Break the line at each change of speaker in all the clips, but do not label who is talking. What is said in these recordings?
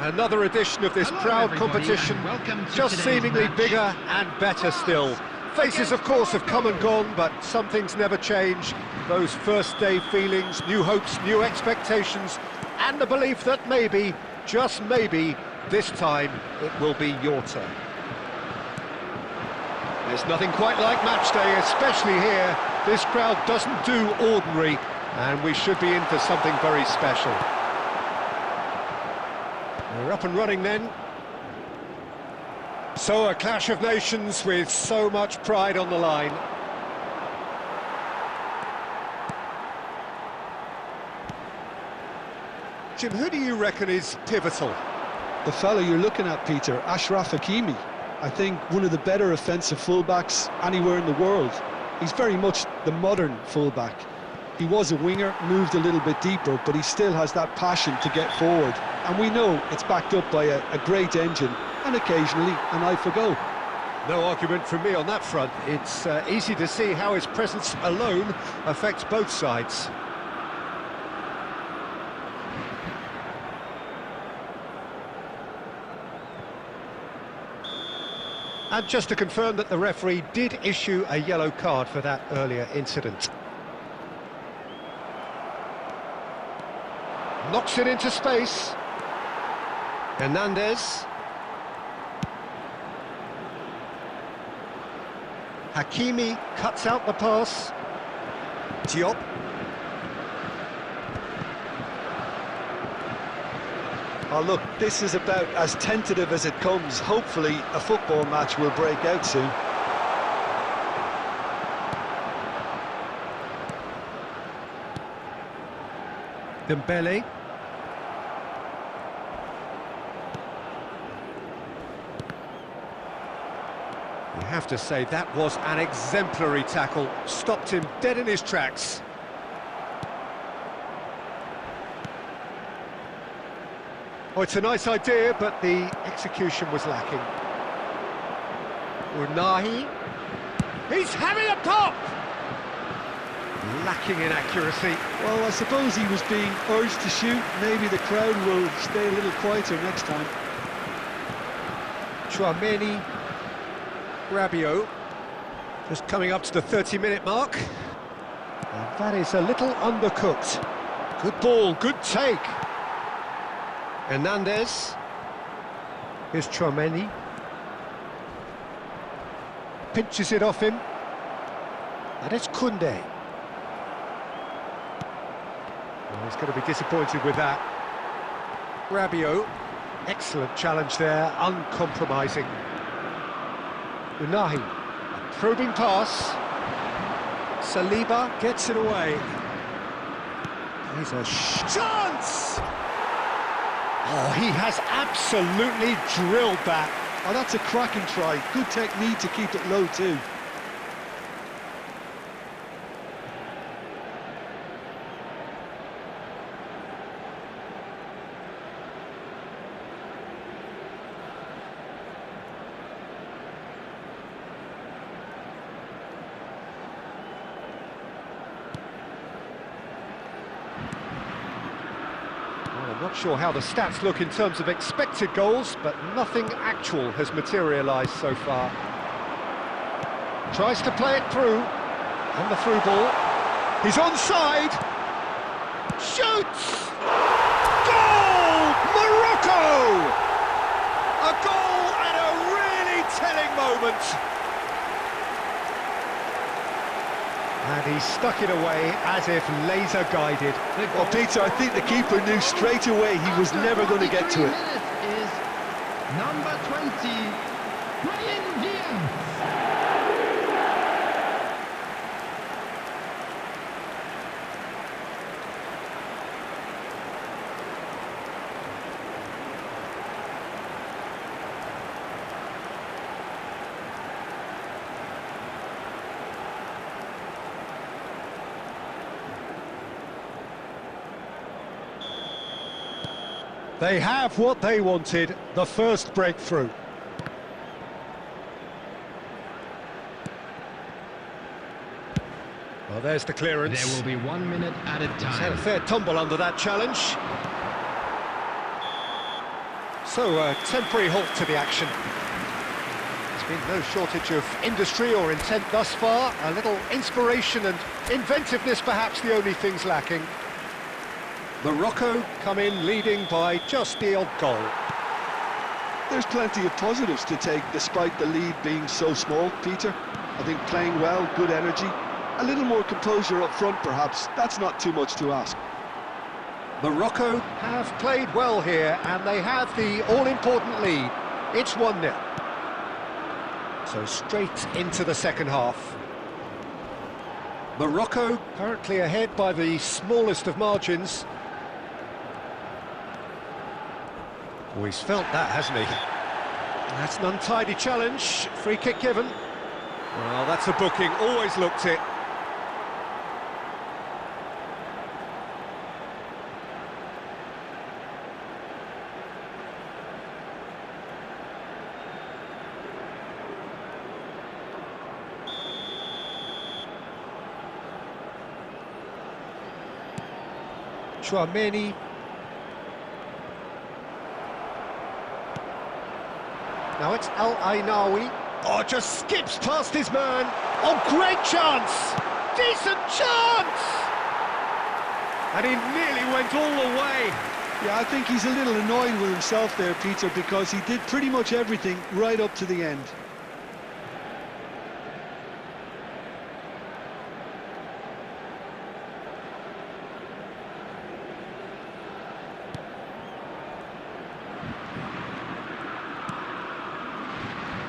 Another edition of this proud competition, just seemingly bigger and better still. Faces, of course, have come and gone, but some things never change. Those first day feelings, new hopes, new expectations, and the belief that maybe, just maybe, this time it will be your turn. There's nothing quite like match day, especially here. This crowd doesn't do ordinary, and we should be in for something very special. We're up and running then. So a clash of nations with so much pride on the line. Jim, who do you reckon is pivotal?
The fellow you're looking at, Peter, Achraf Hakimi. I think one of the better offensive fullbacks anywhere in the world. He's very much the modern fullback. He was a winger, moved a little bit deeper, but he still has that passion to get forward. And we know it's backed up by a great engine, and occasionally an eye for goal.
No argument from me on that front. It's easy to see how his presence alone affects both sides. And just to confirm that the referee did issue a yellow card for that earlier incident. Knocks it into space. Hernandez. Hakimi cuts out the pass. Diop.
Oh look, this is about as tentative as it comes. Hopefully a football match will break out soon.
Dembele. You have to say that was an exemplary tackle. Stopped him dead in his tracks. Oh, it's a nice idea, but the execution was lacking. Unahi. He's having a pop! Lacking in accuracy.
Well, I suppose he was being urged to shoot. Maybe the crowd will stay a little quieter next time.
Tchouameni. Rabiot. Just coming up to the 30-minute mark. And that is a little undercooked. Good ball, good take. Hernandez. Here's Tchouameni. Pinches it off him. And it's Koundé. Well, he's going to be disappointed with that. Rabiot. Excellent challenge there, uncompromising. Unahi. A probing pass. Saliba gets it away. Here's a chance! Oh, he has absolutely drilled that.
Oh, that's a cracking try. Good technique to keep it low too.
I'm not sure how the stats look in terms of expected goals, but nothing actual has materialised so far. Tries to play it through, and the through ball. He's onside. Shoots! Goal! Morocco! A goal at a really telling moment. And he stuck it away as if laser-guided.
Well, Peter, I think the keeper knew straight away he was never going to get to it.
Is number 20, Brian Diaz.
They have what they wanted, the first breakthrough. Well, there's the clearance.
There will be 1 minute added
He's had a
time.
fair tumble under that challenge. So, a temporary halt to the action. There's been no shortage of industry or intent thus far. A little inspiration and inventiveness, perhaps the only things lacking. Morocco come in leading by just the odd goal.
There's plenty of positives to take despite the lead being so small, Peter. I think playing well, good energy, a little more composure up front perhaps, that's not too much to ask.
Morocco have played well here and they have the all-important lead. It's 1-0. So straight into the second half. Morocco currently ahead by the smallest of margins. Oh, he's felt that, hasn't he? That's an untidy challenge. Free kick given. Well, that's a booking. Always looked it. Chouameni. Now it's Al-Ainawi. Oh, just skips past his man. Oh, great chance! Decent chance! And he nearly went all the way.
Yeah, I think he's a little annoyed with himself there, Peter, because he did pretty much everything right up to the end.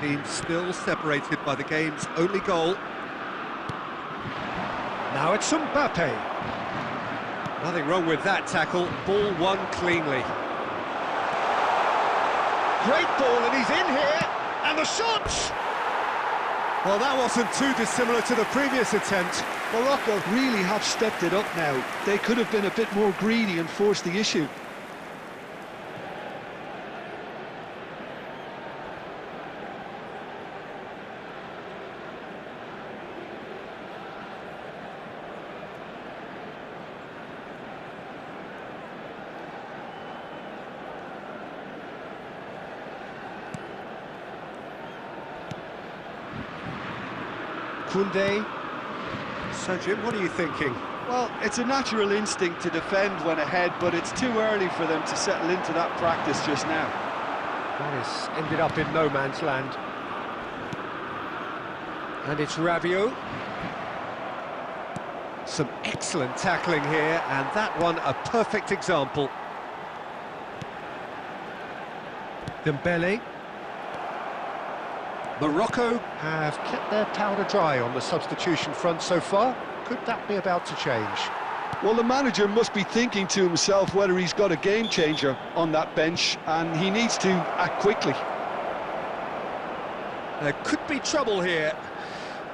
Team still separated by the game's only goal. Now it's Mbappe. Nothing wrong with that tackle. Ball won cleanly. Great ball, and he's in here. And the shot! Well, that wasn't too dissimilar to the previous attempt.
Morocco really have stepped it up now. They could have been a bit more greedy and forced the issue.
Koundé. So, Jim, what are you thinking?
Well, it's a natural instinct to defend when ahead, but it's too early for them to settle into that practice just now.
Well, it's ended up in no man's land. And it's Rabiot. Some excellent tackling here, and that one a perfect example. Dembele. Morocco have kept their powder dry on the substitution front so far. Could that be about to change?
Well, the manager must be thinking to himself whether he's got a game changer on that bench, and he needs to act quickly.
There could be trouble here,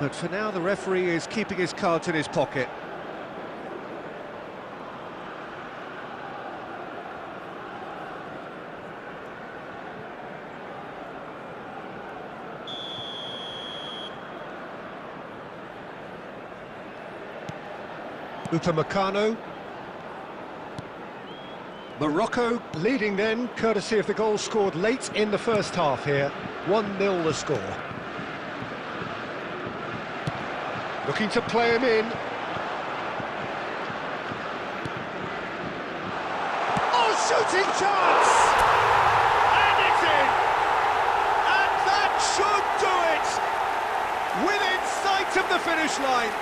but for now the referee is keeping his cards in his pocket. Upamecano. Morocco leading then, courtesy of the goal scored late in the first half here. 1-0 the score. Looking to play him in. Oh, shooting chance! And it's in! And that should do it! Within sight of the finish line.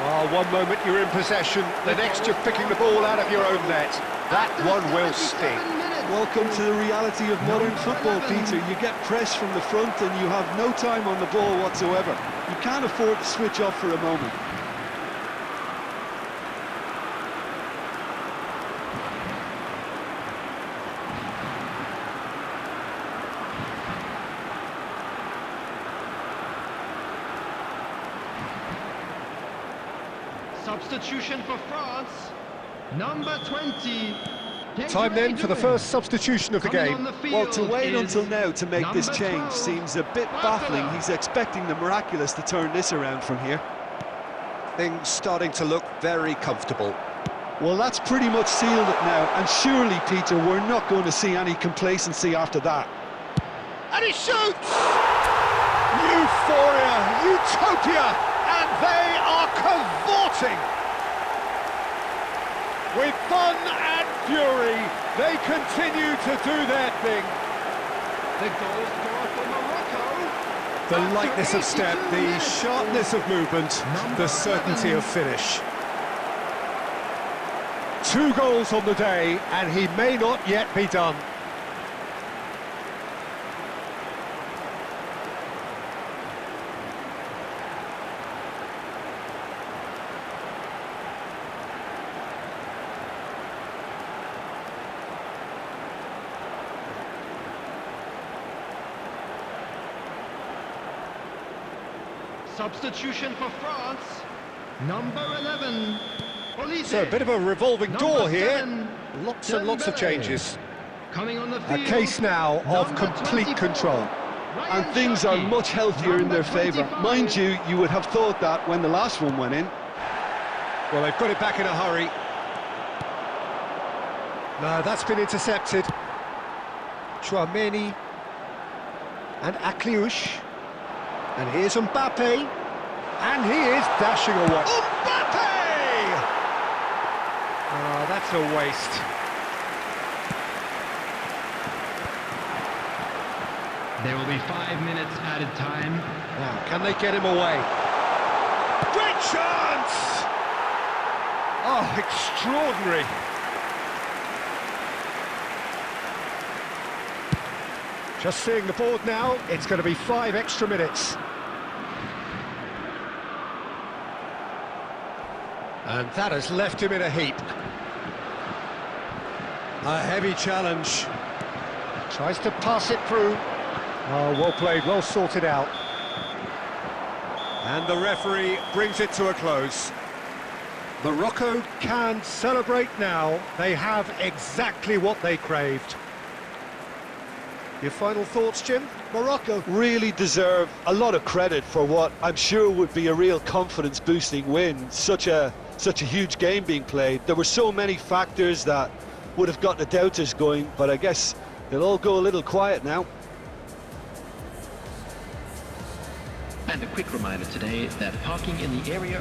Oh, one moment you're in possession, the next you're picking the ball out of your own net. That one will sting.
Welcome to the reality of modern football, Peter. You get pressed from the front and you have no time on the ball whatsoever. You can't afford to switch off for a moment.
Substitution for France, number 20.
Time then for the first substitution of the game.
Well, to wait until now to make this change seems a bit baffling. He's expecting the miraculous to turn this around from here.
Things starting to look very comfortable.
Well, that's pretty much sealed it now, and surely, Peter, we're not going to see any complacency after that.
And he shoots! Euphoria, utopia, and they are cavorting! With fun and fury, they continue to do their thing.
The goal scorer for Morocco.
The lightness of step, the sharpness of movement, the certainty of finish. 2 goals on the day, and he may not yet be done.
Substitution for France. Number 11. Olise.
So a bit of a revolving door
Number
here.
7,
Lots and lots of
Dembele.
changes.
Coming on the
A
field.
case now of
Number
complete
24,
control.
And things are
Ryan
much healthier in their
Number
favour.
25.
Mind you, you would have thought that when the last one went in.
Well, they've got it back in a hurry. No, that's been intercepted. Chouameni and Akliouche. And here's Mbappe. And he is dashing away. Mbappe! Oh, that's a waste.
There will be 5 minutes added time.
Now, can they get him away? Great chance! Oh, extraordinary. Just seeing the board now, it's going to be 5 extra minutes. And that has left him in a heap. A heavy challenge. Tries to pass it through. Oh, well played, well sorted out. And the referee brings it to a close. Morocco can celebrate now. They have exactly what they craved. Your final thoughts, Jim?
Morocco really deserve a lot of credit for what I'm sure would be a real confidence-boosting win. Such a huge game being played. There were so many factors that would have got the doubters going, but I guess they'll all go a little quiet now.
And a quick reminder today that parking in the area